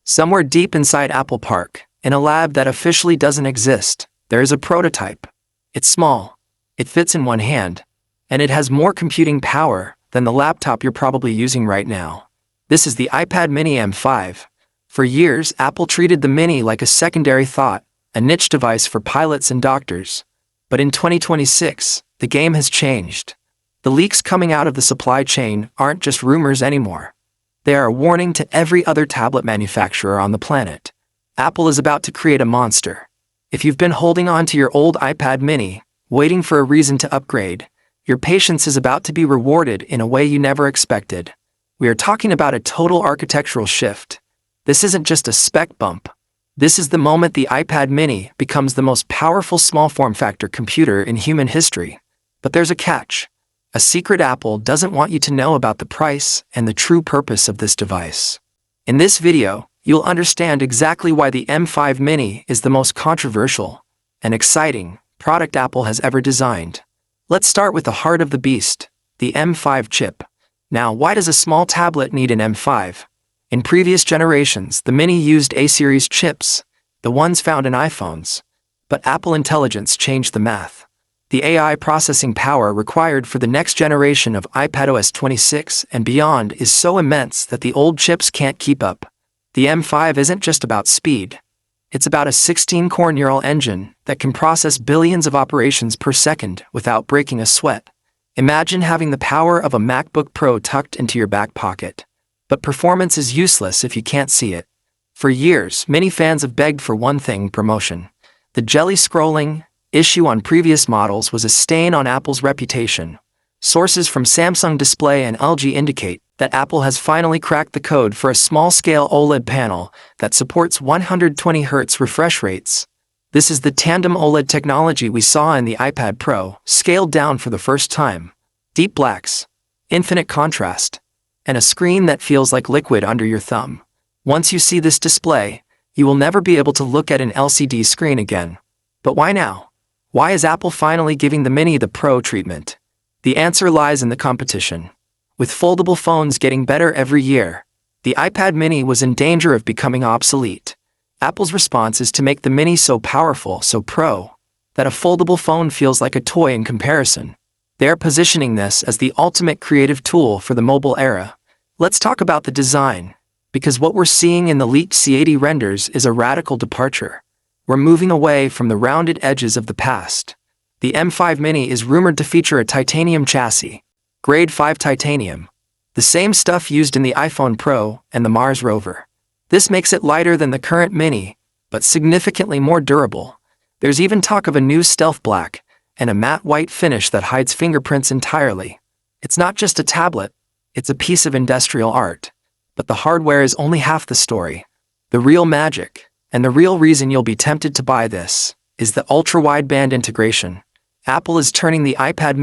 Somewhere deep inside Apple Park, in a lab that officially doesn't exist, there is a prototype. It's small, it fits in one hand, and it has more computing power than the laptop you're probably using right now. This is the iPad mini M5. For years, Apple treated the mini like a secondary thought, a niche device for pilots and doctors. But in 2026, the game has changed. The leaks coming out of the supply chain aren't just rumors anymore. They are a warning to every other tablet manufacturer on the planet. Apple is about to create a monster. If you've been holding on to your old iPad mini, waiting for a reason to upgrade, your patience is about to be rewarded in a way you never expected. We are talking about a total architectural shift. This isn't just a spec bump. This is the moment the iPad mini becomes the most powerful small form factor computer in human history. But there's a catch. A secret Apple doesn't want you to know about the price and the true purpose of this device. In this video, you'll understand exactly why the M5 mini is the most controversial and exciting product Apple has ever designed. Let's start with the heart of the beast, the M5 chip. Now, why does a small tablet need an M5? In previous generations, the mini used A-series chips, the ones found in iPhones. But Apple Intelligence changed the math. The AI processing power required for the next generation of iPadOS 26 and beyond is so immense that the old chips can't keep up. The M5 isn't just about speed. It's about a 16-core neural engine that can process billions of operations per second without breaking a sweat. Imagine having the power of a MacBook Pro tucked into your back pocket. But performance is useless if you can't see it. For years, many fans have begged for one thing: promotion. The jelly scrolling issue on previous models was a stain on Apple's reputation. Sources from Samsung Display and LG indicate that Apple has finally cracked the code for a small-scale OLED panel that supports 120Hz refresh rates. This is the tandem OLED technology we saw in the iPad Pro, scaled down for the first time. Deep blacks, infinite contrast, and a screen that feels like liquid under your thumb. Once you see this display, you will never be able to look at an LCD screen again. But why now? Why is Apple finally giving the Mini the Pro treatment? The answer lies in the competition. With foldable phones getting better every year, the iPad Mini was in danger of becoming obsolete. Apple's response is to make the Mini so powerful, so pro, that a foldable phone feels like a toy in comparison. They are positioning this as the ultimate creative tool for the mobile era. Let's talk about the design, because what we're seeing in the leaked C80 renders is a radical departure. We're moving away from the rounded edges of the past. The M5 Mini is rumored to feature a titanium chassis, grade 5 titanium, the same stuff used in the iPhone Pro and the Mars rover. This makes it lighter than the current Mini, but significantly more durable. There's even talk of a new stealth black and a matte white finish that hides fingerprints entirely. It's not just a tablet, it's a piece of industrial art. But the hardware is only half the story. The real magic, and the real reason you'll be tempted to buy this, is the ultra-wideband integration. Apple is turning the iPad